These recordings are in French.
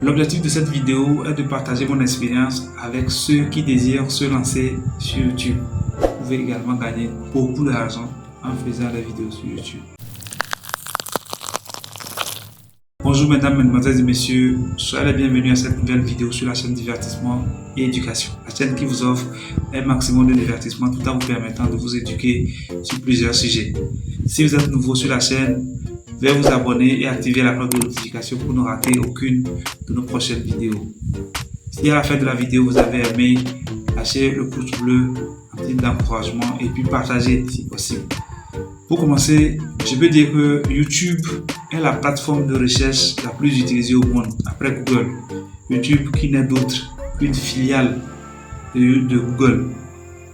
L'objectif de cette vidéo est de partager mon expérience avec ceux qui désirent se lancer sur YouTube. Vous pouvez également gagner beaucoup d'argent en faisant des vidéos sur YouTube. Bonjour mesdames, mesdemoiselles et messieurs, soyez les bienvenus à cette nouvelle vidéo sur la chaîne Divertissement et Éducation. La chaîne qui vous offre un maximum de divertissement tout en vous permettant de vous éduquer sur plusieurs sujets. Si vous êtes nouveau sur la chaîne, veuillez vous abonner et activer la cloche de notification pour ne rater aucune de nos prochaines vidéos. Si à la fin de la vidéo vous avez aimé, lâchez le pouce bleu en signe d'encouragement et puis partagez si possible. Pour commencer, je peux dire que YouTube est la plateforme de recherche la plus utilisée au monde après Google. YouTube qui n'est d'autre qu'une filiale de Google,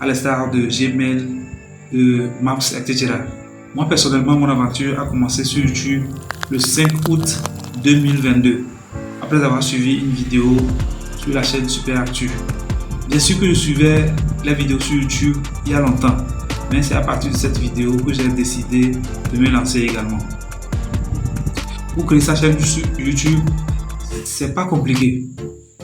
à l'instar de Gmail, de Maps, etc. Moi personnellement, mon aventure a commencé sur YouTube le 5 août 2022, après avoir suivi une vidéo sur la chaîne Super Actu. Bien sûr que je suivais les vidéos sur YouTube il y a longtemps, mais c'est à partir de cette vidéo que j'ai décidé de me lancer également. Pour créer sa chaîne sur YouTube, c'est pas compliqué.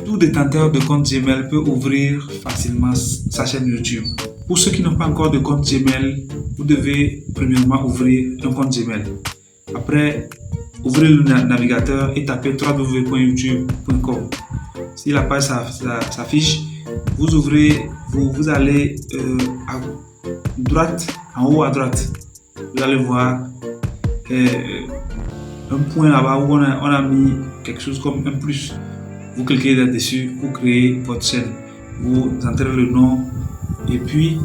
Tout détenteur de compte Gmail peut ouvrir facilement sa chaîne YouTube. Pour ceux qui n'ont pas encore de compte Gmail, vous devez premièrement ouvrir un compte Gmail. Après, ouvrez le navigateur et tapez www.youtube.com. Si la page s'affiche, vous allez à droite, en haut à droite, vous allez voir un point là-bas où on a mis quelque chose comme un plus. Vous cliquez là-dessus pour créer votre chaîne. Vous entrez le nom et puis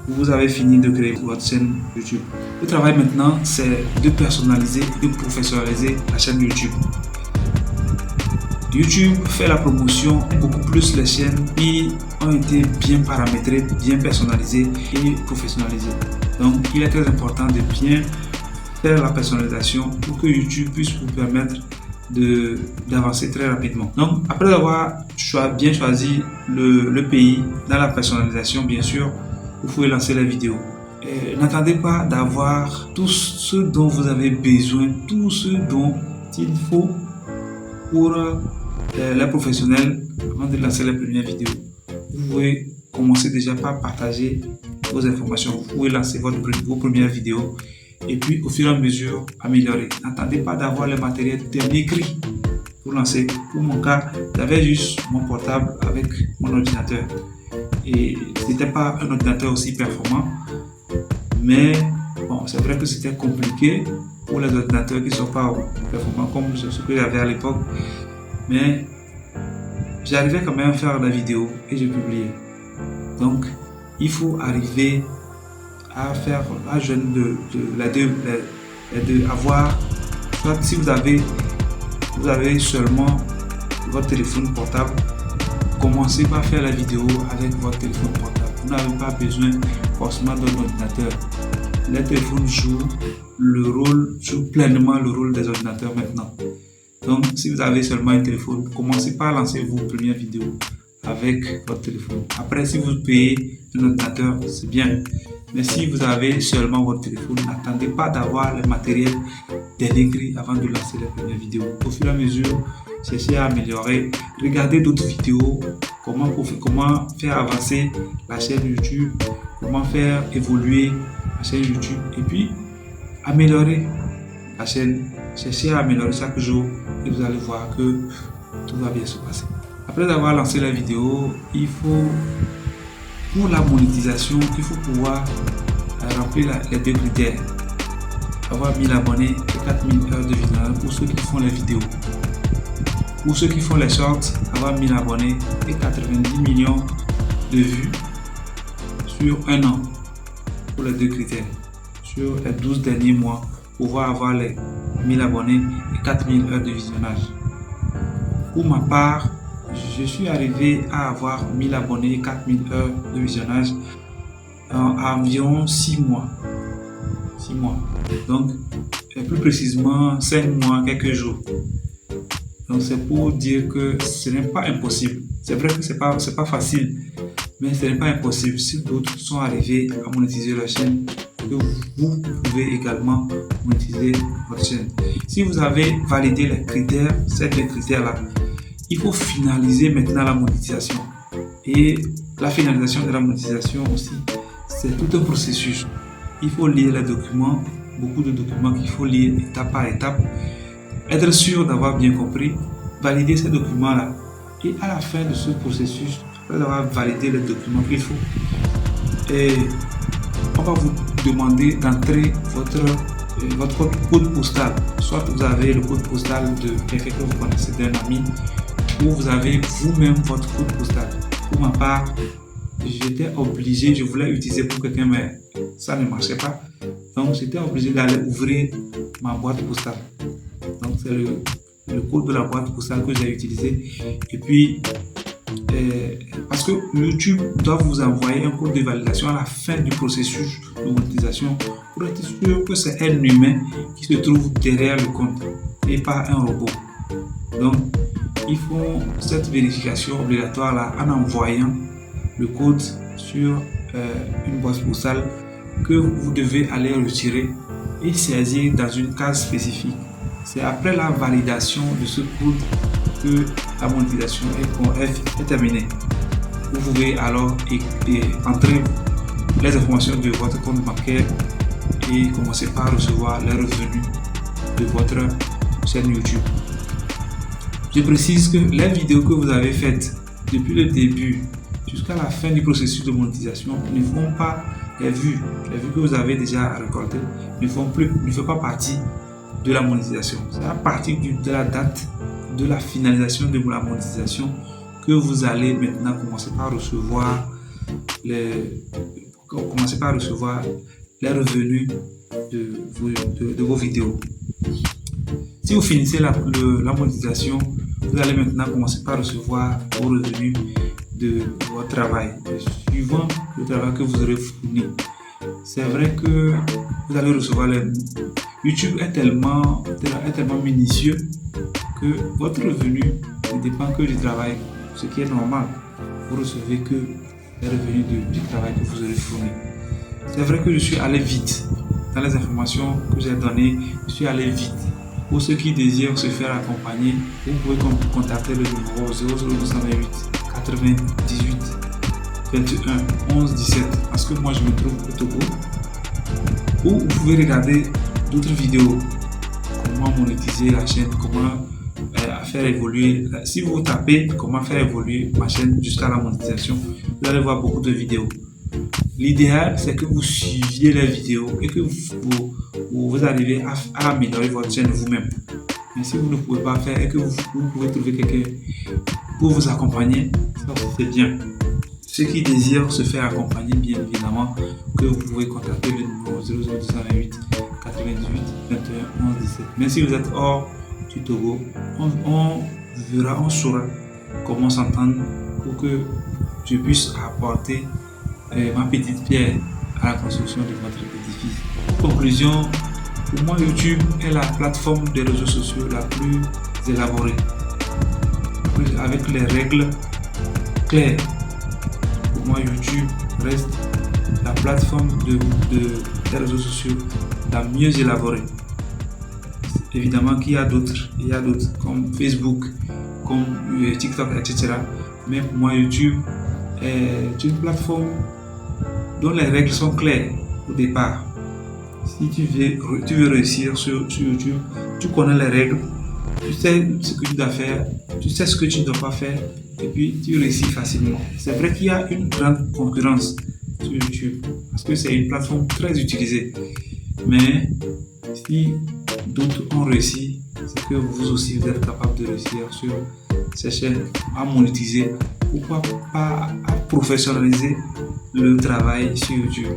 vous avez fini de créer votre chaîne YouTube. Le travail maintenant, c'est de personnaliser et de professionnaliser la chaîne YouTube. YouTube fait la promotion beaucoup plus les chaînes qui ont été bien paramétrées, bien personnalisées et professionnalisées. Donc, il est très important de bien faire la personnalisation pour que YouTube puisse vous permettre d'avancer très rapidement. Donc, après avoir bien choisi le pays dans la personnalisation, bien sûr, vous pouvez lancer la vidéo. N'attendez pas d'avoir tout ce dont vous avez besoin, tout ce dont il faut pour les professionnels avant de lancer les premières vidéos. Vous pouvez commencer déjà par partager vos informations. Vous pouvez lancer vos premières vidéos et puis au fur et à mesure améliorer. N'attendez pas d'avoir le matériel dernier cri pour lancer. Pour mon cas, j'avais juste mon portable avec mon ordinateur et ce n'était pas un ordinateur aussi performant, mais bon, c'est vrai que c'était compliqué pour les ordinateurs qui ne sont pas performants comme ce que j'avais à l'époque, mais j'arrivais quand même à faire la vidéo et je publiais. Donc il faut arriver à faire la jeune les deux, avoir, soit si vous avez seulement votre téléphone portable, commencez par faire la vidéo avec votre téléphone portable. Vous n'avez pas besoin forcément d'un ordinateur. Les téléphones jouent pleinement le rôle des ordinateurs maintenant. Donc si vous avez seulement un téléphone, commencez par lancer vos premières vidéos avec votre téléphone. Après, si vous payez un ordinateur, c'est bien. Mais si vous avez seulement votre téléphone, n'attendez pas d'avoir le matériel dernier cri avant de lancer les premières vidéos. Au fur et à mesure, cherchez à améliorer. Regardez d'autres vidéos, comment faire avancer la chaîne YouTube, comment faire évoluer la chaîne YouTube et puis améliorer la chaîne. Cherchez à améliorer chaque jour et vous allez voir que tout va bien se passer. Après avoir lancé la vidéo, il faut, pour la monétisation, il faut pouvoir remplir les deux critères. Avoir 1000 abonnés et 4000 heures de visionnage pour ceux qui font les vidéos. Pour ceux qui font les shorts, avoir 1000 abonnés et 90 millions de vues sur un an pour les deux critères. Sur les 12 derniers mois, pouvoir avoir les 1000 abonnés et 4000 heures de visionnage. Pour ma part, je suis arrivé à avoir 1000 abonnés et 4000 heures de visionnage en environ 6 mois. 6 mois. Donc, plus précisément 5 mois, quelques jours. Donc, c'est pour dire que ce n'est pas impossible. C'est vrai que ce n'est pas facile, mais ce n'est pas impossible. Si d'autres sont arrivés à monétiser leur chaîne, que vous pouvez également monétiser votre chaîne. Si vous avez validé les critères, ces deux critères-là, il faut finaliser maintenant la monétisation. Et la finalisation de la monétisation aussi, c'est tout un processus. Il faut lire les documents, beaucoup de documents qu'il faut lire étape par étape, être sûr d'avoir bien compris, valider ces documents-là. Et à la fin de ce processus, après avoir validé les documents qu'il faut, et on va vous demander d'entrer votre code postal. Soit vous avez le code postal de quelqu'un que vous connaissez, d'un ami, ou vous avez vous-même votre code postal. Pour ma part, j'étais obligé, je voulais utiliser pour quelqu'un, mais ça ne marchait pas. Donc j'étais obligé d'aller ouvrir ma boîte postale. Donc c'est le code de la boîte postale que j'ai utilisé. Et puis, parce que YouTube doit vous envoyer un code de validation à la fin du processus de monétisation pour être sûr que c'est un humain qui se trouve derrière le compte et pas un robot. Donc, ils font cette vérification obligatoire là en envoyant le code sur une boîte postale que vous devez aller retirer et saisir dans une case spécifique. C'est après la validation de ce code que la monétisation est terminée. Vous pouvez alors entrer les informations de votre compte bancaire et commencer par recevoir les revenus de votre chaîne YouTube. Je précise que les vidéos que vous avez faites depuis le début jusqu'à la fin du processus de monétisation ne font pas les vues. Les vues que vous avez déjà récoltées ne font pas partie de la monétisation. C'est à partir de la date de la finalisation de la monétisation que vous allez maintenant commencer par recevoir les revenus de vos vidéos. Si vous finissez la monétisation, vous allez maintenant commencer par recevoir vos revenus de votre travail, suivant le travail que vous aurez fourni. C'est vrai que vous allez recevoir YouTube est tellement minutieux que votre revenu ne dépend que du travail, ce qui est normal. Vous recevez que les revenus du travail que vous aurez fourni. C'est vrai que je suis allé vite. Dans les informations que j'ai données, je suis allé vite. Pour ceux qui désirent se faire accompagner, vous pouvez contacter le numéro 00228 98 21 11 17 parce que moi je me trouve au Togo. Ou vous pouvez regarder d'autres vidéos, comment monétiser la chaîne, comment faire évoluer. Si vous tapez comment faire évoluer ma chaîne jusqu'à la monétisation, vous allez voir beaucoup de vidéos. L'idéal, c'est que vous suiviez les vidéos et que vous arrivez à améliorer votre chaîne vous-même. Mais si vous ne pouvez pas faire et que vous pouvez trouver quelqu'un pour vous accompagner, ça c'est bien. Ceux qui désirent se faire accompagner, bien évidemment, que vous pouvez contacter le numéro 00228 98 21 11 17. Mais si vous êtes hors du Togo, on saura comment s'entendre pour que je puisse apporter ma petite pierre à la construction de votre édifice. En conclusion, pour moi, YouTube est la plateforme des réseaux sociaux la plus élaborée, avec les règles claires. Pour moi, YouTube reste la plateforme des réseaux sociaux la mieux élaborée. Évidemment qu'il y a d'autres, comme Facebook, comme TikTok, etc. Mais pour moi, YouTube est une plateforme dont les règles sont claires au départ. Si tu veux réussir sur YouTube, tu connais les règles, tu sais ce que tu dois faire, tu sais ce que tu ne dois pas faire, et puis tu réussis facilement. C'est vrai qu'il y a une grande concurrence sur YouTube, parce que c'est une plateforme très utilisée. Mais si d'autres ont réussi, c'est que vous aussi vous êtes capable de réussir sur ces chaînes à monétiser. Pourquoi pas à professionnaliser le travail sur YouTube?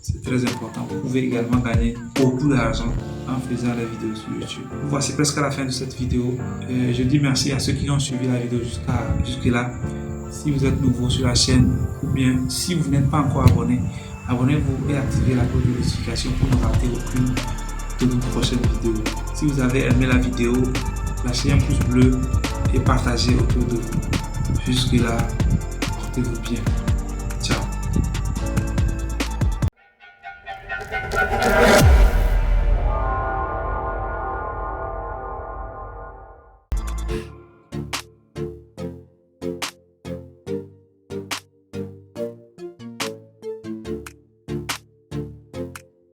C'est très important. Vous pouvez également gagner beaucoup d'argent en faisant la vidéo sur YouTube. Voici presque à la fin de cette vidéo. Je dis merci à ceux qui ont suivi la vidéo jusque-là. Si vous êtes nouveau sur la chaîne ou bien si vous n'êtes pas encore abonné, abonnez-vous et activez la cloche de notification pour ne rater aucune de nos prochaines vidéos. Si vous avez aimé la vidéo, lâchez un pouce bleu et partagez autour de vous. Jusque-là, portez-vous bien.